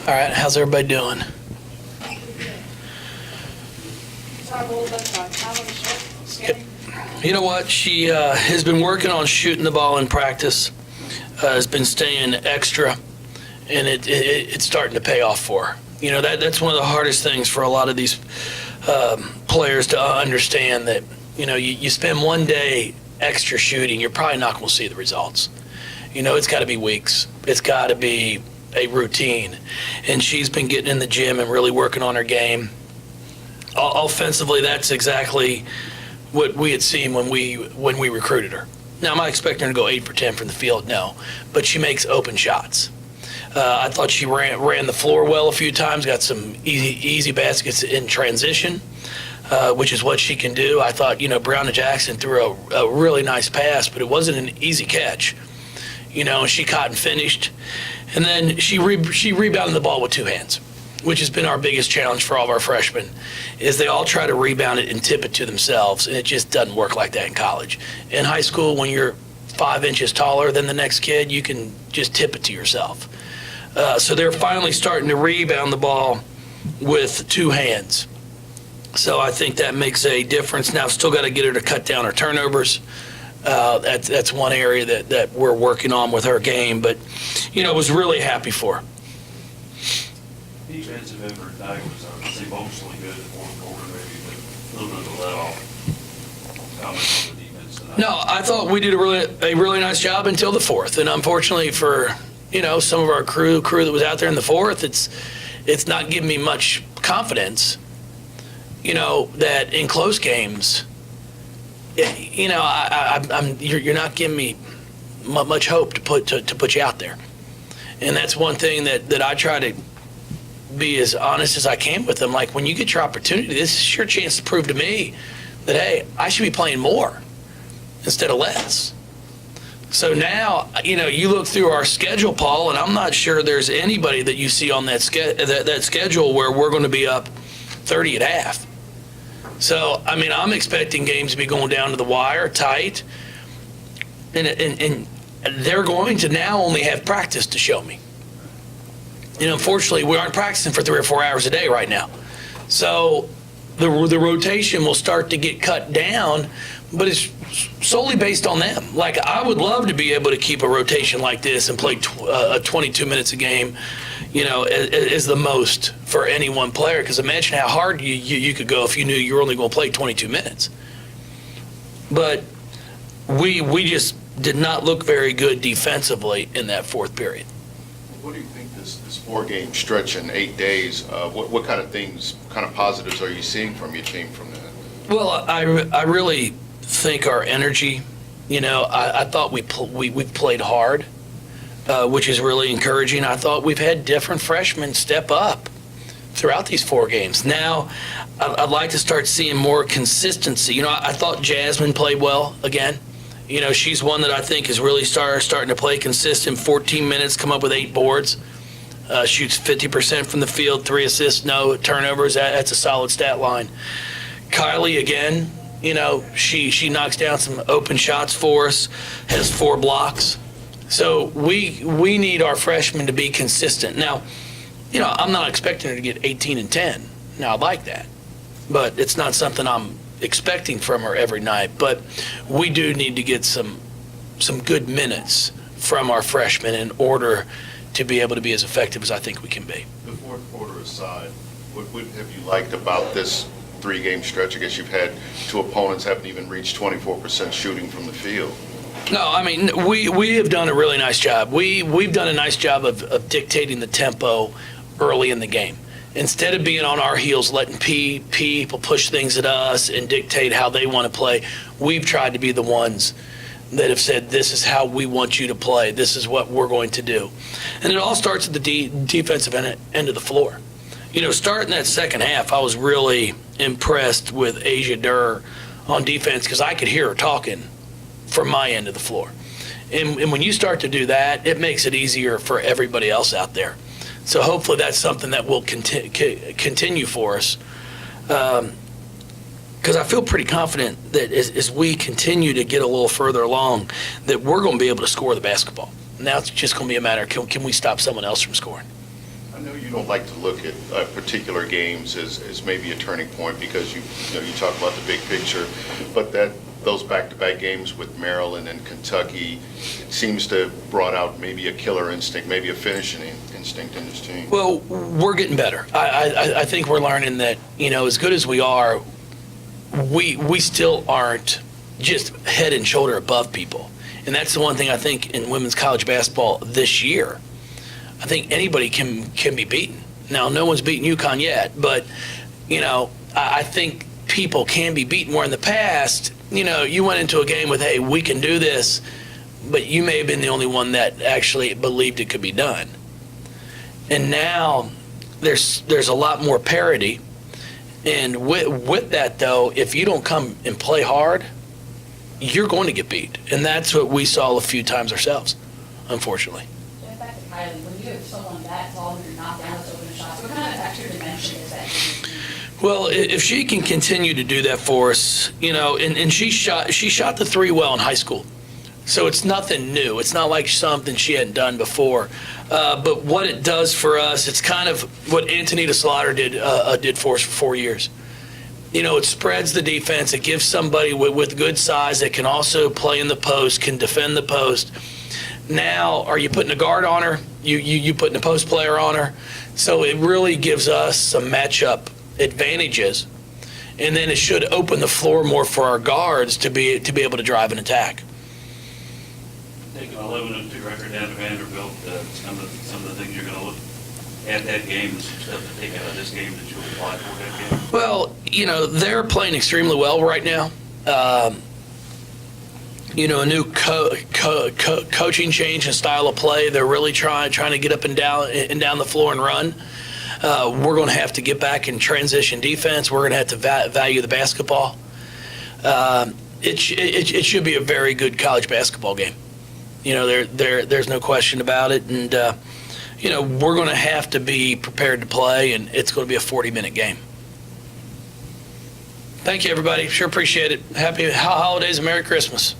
All right, how's everybody doing? Talk a little bit about Tyler's game. You know what? She has been working on shooting the ball in practice, has been staying extra, and it's starting to pay off for her. You know, that's one of the hardest things for a lot of these players to understand, that, you know, you spend one day extra shooting, you're probably not going to see the results. You know, it's got to be weeks. It's got to be a routine. And she's been getting in the gym and really working on her game. Offensively, that's exactly what we had seen when we recruited her. Now, am I expecting her to go 8 for 10 from the field? No. But she makes open shots. I thought she ran the floor well a few times, got some easy baskets in transition, which is what she can do. I thought, you know, Brown and Jackson threw a really nice pass, but it wasn't an easy catch. You know, she caught and finished. And then she rebounded the ball with two hands, which has been our biggest challenge for all of our freshmen, is they all try to rebound it and tip it to themselves, and it just doesn't work like that in college. In high school, when you're 5 inches taller than the next kid, you can just tip it to yourself. So they're finally starting to rebound the ball with two hands. So I think that makes a difference. Now, still got to get her to cut down her turnovers. That's one area that we're working on with her game. But, you know, was really happy for her. Defensive effort today was emotionally good in the fourth quarter, maybe, but a little bit of a let-off. Comment on the defense tonight. No, I thought we did a really nice job until the fourth. And unfortunately for, you know, some of our crew that was out there in the fourth, it's not giving me much confidence, you know, that in close games, you know, you're not giving me much hope to put you out there. And that's one thing that I try to be as honest as I can with them. Like, when you get your opportunity, this is your chance to prove to me that, hey, I should be playing more instead of less. So now, you know, you look through our schedule, Paul, and I'm not sure there's anybody that you see on that schedule where we're going to be up 30 at half. So, I mean, I'm expecting games to be going down to the wire, tight, and they're going to now only have practice to show me. You know, unfortunately, we aren't practicing for 3 or 4 hours a day right now. So the rotation will start to get cut down, but it's solely based on them. Like, I would love to be able to keep a rotation like this and play 22 minutes a game, you know, is the most for any one player. Because imagine how hard you could go if you knew you were only going to play 22 minutes. But we just did not look very good defensively in that fourth period. What do you think this 4-game stretch in 8 days, what kind of things, kind of positives are you seeing from your team from that? Well, I really think our energy, you know, I thought we played hard, which is really encouraging. I thought we've had different freshmen step up throughout these 4 games. Now, I'd like to start seeing more consistency. You know, I thought Jasmine played well again. You know, she's one that I think is really starting to play consistent. 14 minutes, come up with 8 boards. Shoots 50% from the field, 3 assists, no turnovers. That's a solid stat line. Kylie, again, you know, she knocks down some open shots for us, has 4 blocks. So we need our freshmen to be consistent. Now, you know, I'm not expecting her to get 18 and 10. Now, I like that. But it's not something I'm expecting from her every night. But we do need to get some good minutes from our freshmen in order to be able to be as effective as I think we can be. The fourth quarter aside, what have you liked about this 3-game stretch? I guess you've had 2 opponents haven't even reached 24% shooting from the field. No, I mean, we have done a really nice job. We've done a nice job of dictating the tempo early in the game. Instead of being on our heels, letting people push things at us and dictate how they want to play, we've tried to be the ones that have said, this is how we want you to play. This is what we're going to do. And it all starts at the defensive end of the floor. You know, starting that second half, I was really impressed with Asia Durr on defense, because I could hear her talking from my end of the floor. And when you start to do that, it makes it easier for everybody else out there. So hopefully that's something that will continue for us. Because I feel pretty confident that as we continue to get a little further along, that we're going to be able to score the basketball. Now it's just going to be a matter of, can we stop someone else from scoring? I know you don't like to look at particular games as maybe a turning point because you talk about the big picture, but those back-to-back games with Maryland and Kentucky, it seems to have brought out maybe a killer instinct, maybe a finishing instinct in this team. Well, we're getting better. I think we're learning that, as good as we are, we still aren't just head and shoulder above people. And that's the one thing I think in women's college basketball this year. I think anybody can be beaten. Now, no one's beaten UConn yet, but, I think people can be beaten, where in the past, you went into a game with, hey, we can do this, but you may have been the only one that actually believed it could be done. And now there's a lot more parity. And with that, though, if you don't come and play hard, you're going to get beat. And that's what we saw a few times ourselves, unfortunately. Going back to Kylie, when you have someone that tall who you're not down with open shots, what kind of extra dimension is that? Well, if she can continue to do that for us, and she shot the three well in high school. So it's nothing new. It's not like something she hadn't done before. But what it does for us, it's kind of what Antonita Slaughter did for us for 4 years. It spreads the defense. It gives somebody with good size that can also play in the post, can defend the post. Now, are you putting a guard on her? You putting a post player on her? So it really gives us some matchup advantages. And then it should open the floor more for our guards to be able to drive an attack. Taking an 11-2 record down to Vanderbilt, some of the things you're going to look at that game, and some stuff to take out of this game that you apply for that game? Well, they're playing extremely well right now. A new coaching change and style of play. They're really trying to get up and down the floor and run. We're going to have to get back in transition defense. We're going to have to value the basketball. It should be a very good college basketball game. There's no question about it. And, we're going to have to be prepared to play, and it's going to be a 40-minute game. Thank you, everybody. Sure appreciate it. Happy holidays and Merry Christmas.